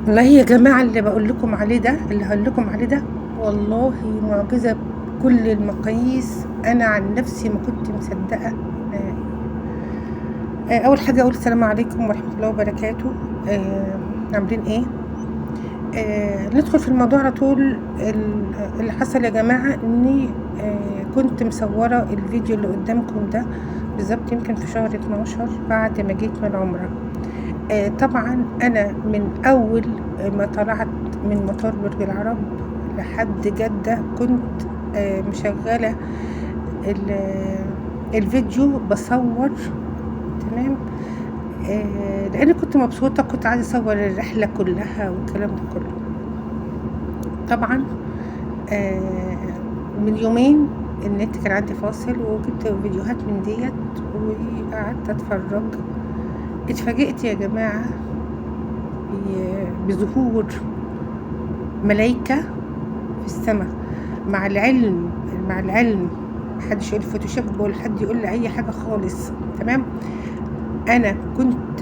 والله يا جماعة اللي بقول لكم عليه ده، اللي هقول لكم عليه ده والله معجزة بكل المقاييس. أنا عن نفسي ما كنت مصدقة. أول حاجة أقول السلام عليكم ورحمة الله وبركاته. عاملين إيه؟ ندخل في الموضوع على طول. اللي حصل يا جماعة إني كنت مصورة الفيديو اللي قدامكم ده بالظبط يمكن في شهر 12 بعد ما جيت من العمرة. طبعا أنا من أول ما طلعت من مطار برج العرب لحد جدة كنت مشغلة الفيديو بصور. تمام. لأن كنت مبسوطة، كنت عايزة أصور الرحلة كلها والكلام ده كله. طبعا من يومين النت كان عندي فاصل وجبت فيديوهات من ديت وقعدت أتفرج. اتفاجئت يا جماعة بظهور ملايكة في السماء. مع العلم محدش يقول فوتوشوب ولا حد يقول لي أي حاجة خالص. تمام. أنا كنت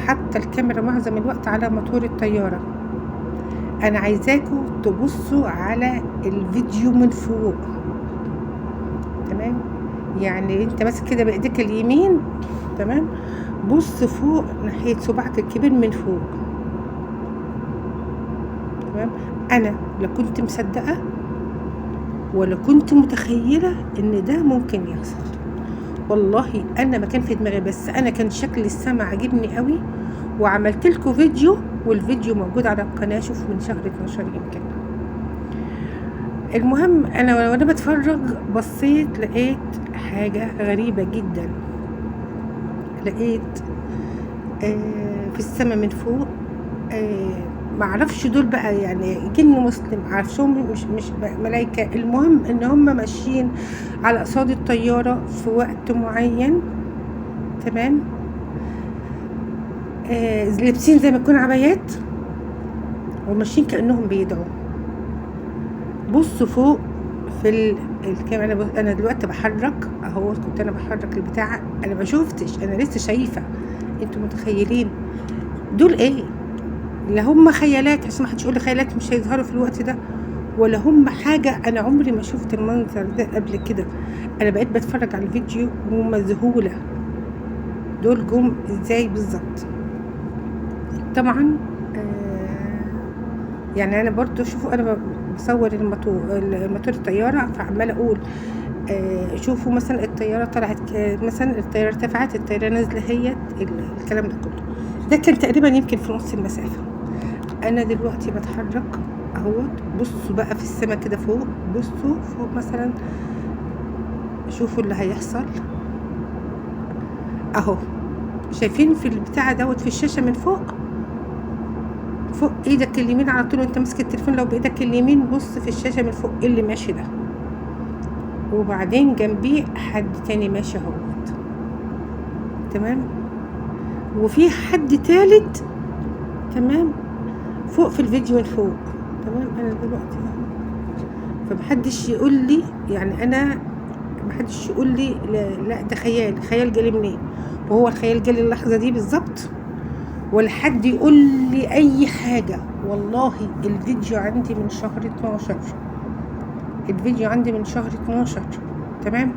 حاطة الكاميرا معظم الوقت على موتور الطيارة. أنا عايزاكم تبصوا على الفيديو من فوق. تمام. يعني انت ماسك كده بإيديك اليمين. تمام. بص فوق ناحية صباعك الكبير من فوق. تمام. أنا لا كنت مصدقة ولا كنت متخيلة إن ده ممكن يحصل. والله أنا ما كان في دماغي، بس أنا كان شكل السما عجبني قوي وعملت لكم فيديو، والفيديو موجود على القناة. شوف من شهر 12 يمكن. المهم أنا وأنا بتفرج بصيت لقيت حاجة غريبة جدا. لقيت في السما من فوق معرفش دول بقى يعني جن مسلم، عارفهم مش ملايكة. المهم ان هم ماشيين على قصاد الطيارة في وقت معين. تمام. لابسين زي ما يكون عبايات وماشيين كأنهم بيدعوا. بصوا فوق في الكاميرا. انا دلوقتي بحرك اهو، كنت انا بحرك البتاع، انا ما شفتش، انا لسه شايفة. انتوا متخيلين دول ايه؟ لا هم خيالات، عشان ما حدش يقول لي خيالات مش هيظهروا في الوقت ده، ولا هم حاجة. أنا عمري ما شفت المنظر ده قبل كده. أنا بقيت بتفرج على الفيديو ومذهولة. دول جم إزاي بالظبط؟ طبعا يعني أنا برضو شوفوا أنا بصور الموتور الطيارة، فعمالة أقول شوفوا مثلا الطيارة طلعت، مثلا الطيارة ارتفعت، الطيارة نازلة، هي الكلام ده كله. ده كان تقريبا يمكن في نص المسافة. أنا دلوقتي بتحرك اهوت. بصوا بقى في السماء كده فوق. بصوا فوق مثلا، شوفوا اللي هيحصل اهو. شايفين في البتاع دوت في الشاشة من فوق ايدك اليمين على طول وانت ماسك التليفون. لو بايدك اليمين بص في الشاشة من فوق اللي ماشي ده، وبعدين جنبيه حد تاني ماشي اهوت. تمام. وفي حد تالت. تمام. فوق في الفيديو من فوق. تمام. انا دلوقتي فمحدش يقول لي يعني انا محدش يقول لي لا ده خيال جالي منين، وهو الخيال جالي اللحظة دي بالظبط، ولا حد يقول لي اي حاجة. والله الفيديو عندي من شهر 12. الفيديو عندي من شهر 12. تمام.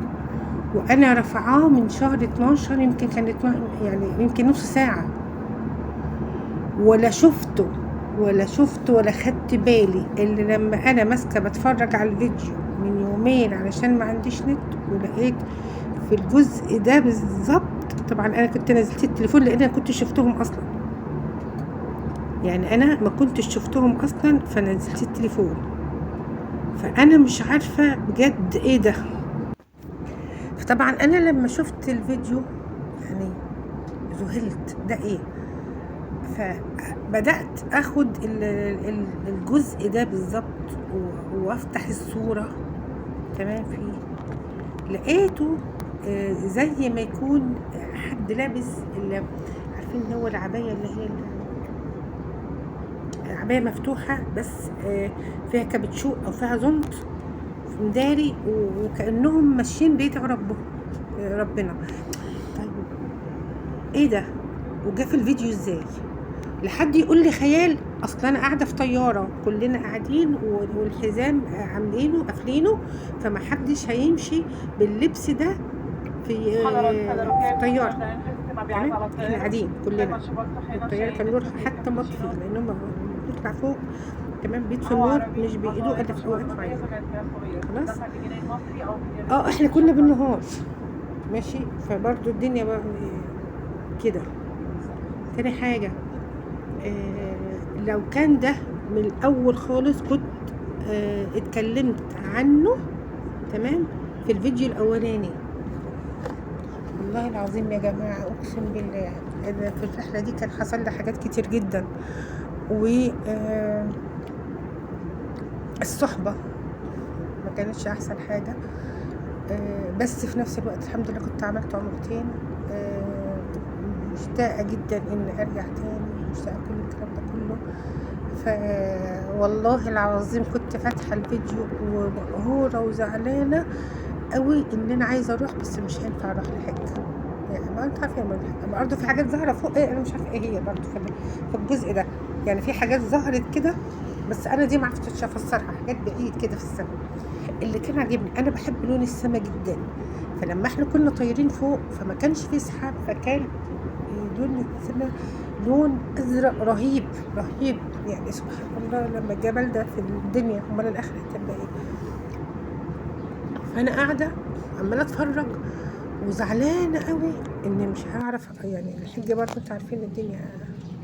وانا رفعاه من شهر 12 يمكن كان يعني يمكن نص ساعة، ولا شفته ولا خدت بالي اللي لما انا ماسكه بتفرج على الفيديو من يومين علشان ما عنديش نت، ولقيت في الجزء ده بالظبط. طبعا انا كنت نزلت التليفون لان انا كنت شفتهم اصلا، يعني انا ما كنتش شفتهم اصلا فنزلت التليفون. فانا مش عارفه بجد ايه ده. فطبعا انا لما شفت الفيديو يعني ذهلت، ده ايه؟ فبدأت اخد الجزء ده بالظبط وافتح الصورة. تمام. فيه لقيته زي ما يكون حد لابس عارفين هو العباية اللي هي عباية مفتوحة بس فيها كابتشو او فيها زنط مداري، وكأنهم ماشيين بيدعوا ربنا. طيب ايه ده؟ وجا في الفيديو ازاي؟ لحد يقول لي خيال. اصلا انا قاعده في طياره، كلنا قاعدين والحزام عاملينه قافلينه، فما حدش هيمشي باللبس ده في طياره. تمام، احنا قاعدين كلنا، الطياره كان نور حتى مطفي لان هم بيطلع فوق. تمام، بيطفي النور مش بايده الا في اوقات معينه. خلاص، احنا كنا بالنهار ماشي، فبرضو الدنيا بقى كده. تاني حاجه، لو كان ده من الاول خالص كنت اتكلمت عنه تمام في الفيديو الاولاني. والله العظيم يا جماعه اقسم بالله انا في الرحله دي كان حصل لي حاجات كتير جدا، و الصحبه ما كانتش احسن حاجه، بس في نفس الوقت الحمد لله كنت عملت عمرتين. مشتاقه جدا ان ارجع تاني، مشتاقه كل الكلام ده كله. والله العظيم كنت فاتحه الفيديو ومقهوره وزعلانه قوي ان انا عايزه اروح، بس مش هينفع اروح لحاجه يعني. ما انت عارفه برضه في حاجات ظاهره فوق، انا مش عارفه ايه هي برضه في الجزء ده. يعني في حاجات ظهرت كده بس انا دي ما عرفتش افسرها، حاجات بعيد كده في السماء. اللي كان عاجبني انا بحب لون السماء جدا، فلما احنا كنا طايرين فوق فما كانش فيه سحاب، فكان لون السماء لون ازرق رهيب رهيب يعني. سبحان الله لما الجبل ده في الدنيا امال الاخره هتبقى ايه. فانا قاعده عماله اتفرج وزعلانه قوي ان مش هعرف يعني الحجه. برضه انتوا عارفين الدنيا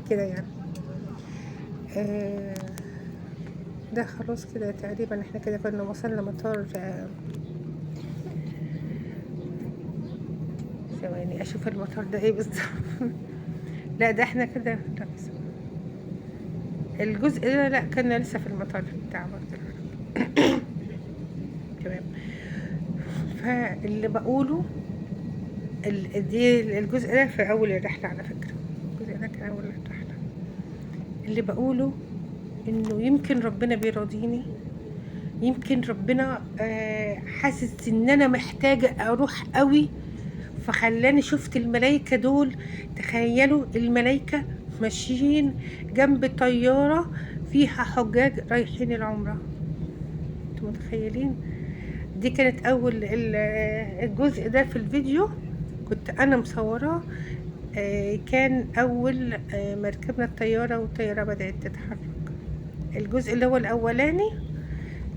كده يعني. ده خلاص كده تقريبا احنا كده كنا وصلنا مطار. ثواني اشوف المطار ده ايه بالظبط. لا ده احنا كده، لا بس الجزء ده لا كنا لسه في المطار بتاع برضه. تمام. فاللي بقوله دي الجزء ده في اول الرحله على فكره، الجزء ده كان اول الرحله. اللي بقوله انه يمكن ربنا بيراضيني، يمكن ربنا حاسس ان انا محتاجه اروح قوي، فخلاني شفت الملايكه دول. تخيلوا الملايكه ماشيين جنب طياره فيها حجاج رايحين العمره، انتوا متخيلين؟ دي كانت اول الجزء ده في الفيديو كنت انا مصوراه. كان اول ما ركبنا الطياره والطياره بدات تتحرك. الجزء اللي هو الاولاني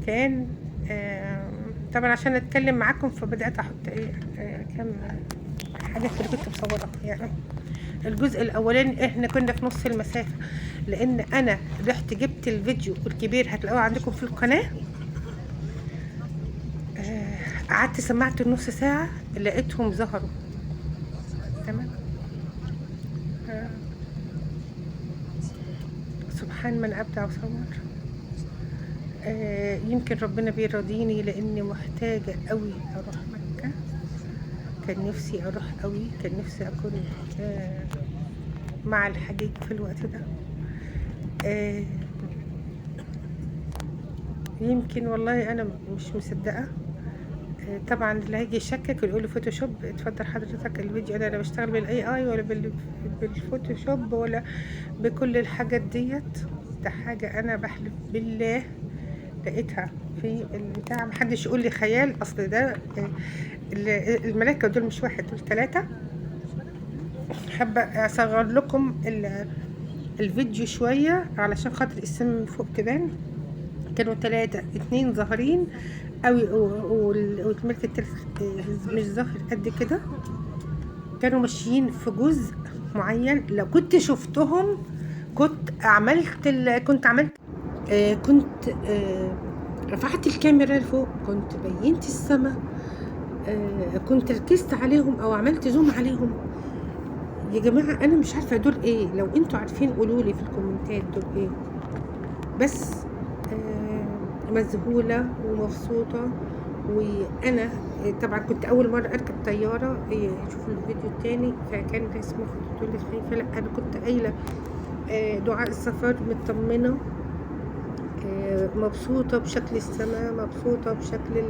كان طبعا عشان اتكلم معاكم فبدات احط كام حاجات اللي كنت مصورها يعني. الجزء الاولاني احنا كنا في نص المسافه، لان انا رحت جبت الفيديو الكبير هتلاقوه عندكم في القناه. قعدت سمعت نص ساعه لقيتهم ظهروا. تمام. سبحان من ابدع وصور. يمكن ربنا بيراضيني لاني محتاجه قوي اروح مكه. كان نفسي اروح قوي، كان نفسي اكون مع الحجيج في الوقت ده. يمكن والله انا مش مصدقه. طبعا اللي هيجي يشكك ويقول له فوتوشوب، اتفضل حضرتك الفيديو انا لا بشتغل بالاي اي ولا بالفوتوشوب ولا بكل الحاجات ديت. ده حاجه انا بحلف بالله لقيتها في البتاع. محدش يقول لي خيال، اصل ده الملايكه دول مش واحد، دول 3. حابه اصغر لكم الفيديو شويه علشان خاطر السم من فوق تبان. كانوا 3، 2 ظاهرين قوي والملك التالت مش ظاهر قد كده. كانوا ماشيين في جزء معين، لو كنت شفتهم كنت عملت كنت رفعت الكاميرا لفوق، كنت بينت السماء، كنت ركزت عليهم او عملت زوم عليهم. يا جماعه انا مش عارفه دول ايه، لو انتوا عارفين قولوا لي في الكومنتات دول ايه. بس مذهوله ومبسوطه. وانا طبعا كنت اول مره اركب طياره. شوفوا الفيديو التاني فكان اسمه تقول لي خايفه، لا انا كنت قايله دعاء السفر، مطمنه، مبسوطه بشكل السماء، مبسوطه بشكل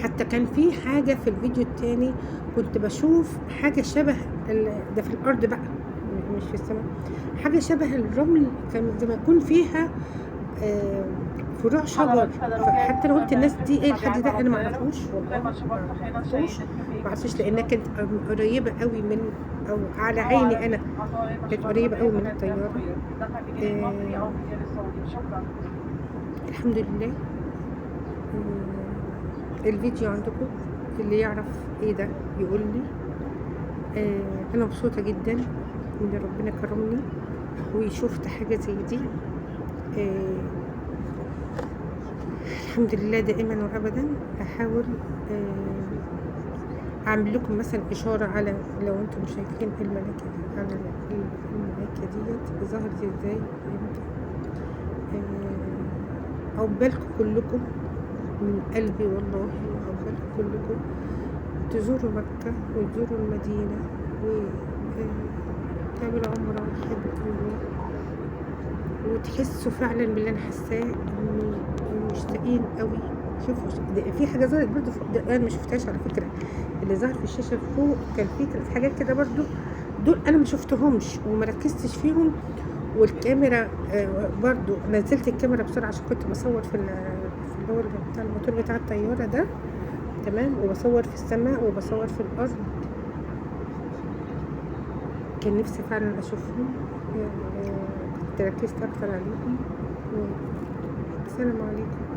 حتى كان في حاجه في الفيديو التاني كنت بشوف حاجه شبه ده في الارض بقى، مش في السماء، حاجة شبه الرمل، كان زي ما يكون فيها فروع شجر. حتى لو قلت الناس دي ايه الحد ده انا ما اعرفوش والله، ما اعرفوش لانها كانت قريبة قوي من، او على عيني انا كانت قريبة قوي من الطيارة. الحمد لله. الفيديو عندكم، اللي يعرف ايه ده يقول لي. انا مبسوطة جدا ان ربنا كرمني وشفت حاجة زي دي. الحمد لله. دائما وابدا احاول اعمل لكم مثلا اشارة على، لو انتم شايفين الملكة على الملكة ديت ظهرت ازاي، عقبالكم كلكم من قلبي والله، عقبالكم كلكم تزوروا مكة وتزوروا المدينة وتعملوا عمرة وتحبوا الله، وتحسوا فعلا باللي انا حاساه، انه مشتاقين قوي. شوفوا في حاجه ظهرت برضو فوق، انا ما شفتهاش على فكره، اللي ظهر في الشاشه فوق كان في حاجات كده برضو، دول انا ما شفتهمش وما ركزتش فيهم. والكاميرا برضو نزلت الكاميرا بسرعه عشان كنت بصور في اللي هو بتاع الموتور بتاع الطياره ده، تمام، وبصور في السماء وبصور في الارض. كان نفسي فعلا اشوفهم، كنت ركزت اكتر عليهم. السلام عليكم.